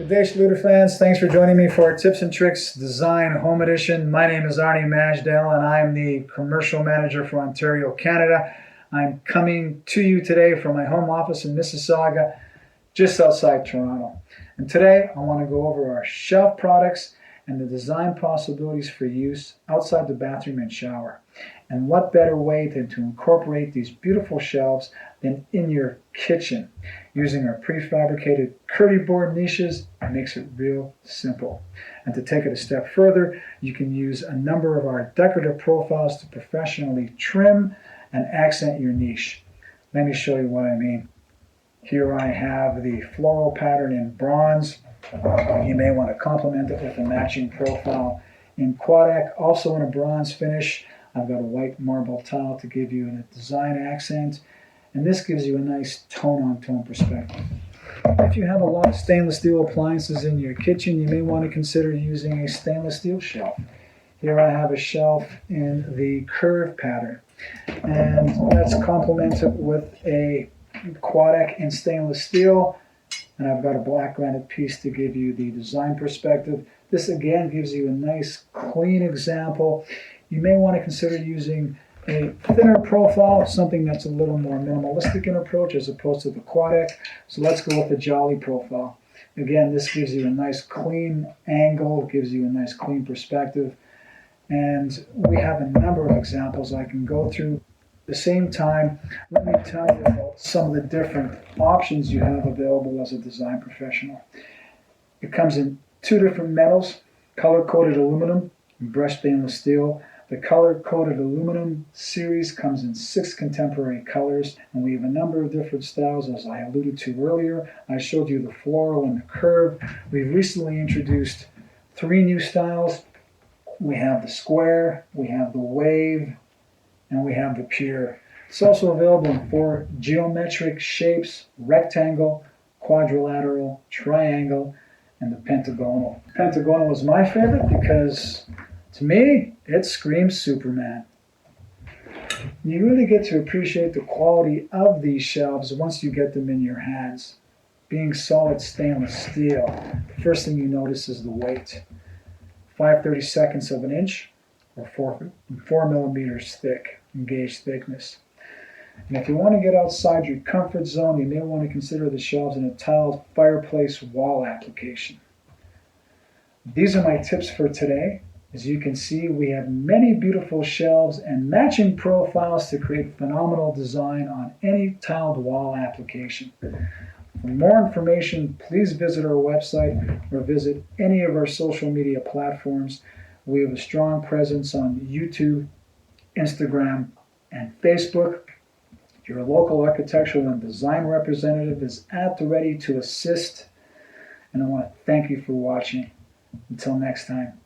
Good day, Schluter fans. Thanks for joining me for our Tips and Tricks Design Home Edition. My name is Arnie Majdell, and I'm the Commercial Manager for Ontario, Canada. I'm coming to you today from my home office in Mississauga, just outside Toronto. And today, I want to go over our shelf products and the design possibilities for use outside the bathroom and shower. And what better way than to incorporate these beautiful shelves than in your kitchen. Using our prefabricated curvy board niches makes it real simple. And to take it a step further, you can use a number of our decorative profiles to professionally trim and accent your niche. Let me show you what I mean. Here I have the floral pattern in bronze. You may want to complement it with a matching profile in quadrack, also in a bronze finish. I've got a white marble tile to give you a design accent, and this gives you a nice tone-on-tone perspective. If you have a lot of stainless steel appliances in your kitchen, you may want to consider using a stainless steel shelf. Here I have a shelf in the curve pattern, and that's complemented with a quadrack in stainless steel, and I've got a black granite piece to give you the design perspective. This again gives you a nice clean example. You may want to consider using a thinner profile, something that's a little more minimalistic in approach as opposed to the quadrack. So let's go with the Jolly profile. Again, this gives you a nice clean angle, gives you a nice clean perspective. And we have a number of examples I can go through. At the same time, let me tell you about some of the different options you have available as a design professional. It comes in two different metals, color-coated aluminum and brushed stainless steel. The color-coated aluminum series comes in 6 contemporary colors, and we have a number of different styles, as I alluded to earlier. I showed you the floral and the curve. We've recently introduced 3 new styles. We have the square, we have the wave, and we have the Pierre. It's also available in 4 geometric shapes: rectangle, quadrilateral, triangle, and the pentagonal. The pentagonal is my favorite because, to me, it screams Superman. You really get to appreciate the quality of these shelves once you get them in your hands. Being solid stainless steel, the first thing you notice is the weight. 5/32 of an inch, or 4 millimeters thick, in gauge thickness. And if you want to get outside your comfort zone, you may want to consider the shelves in a tiled fireplace wall application. These are my tips for today. As you can see, we have many beautiful shelves and matching profiles to create phenomenal design on any tiled wall application. For more information, please visit our website or visit any of our social media platforms. We have a strong presence on YouTube, Instagram, and Facebook. Your local architectural and design representative is at the ready to assist, and I want to thank you for watching. Until next time.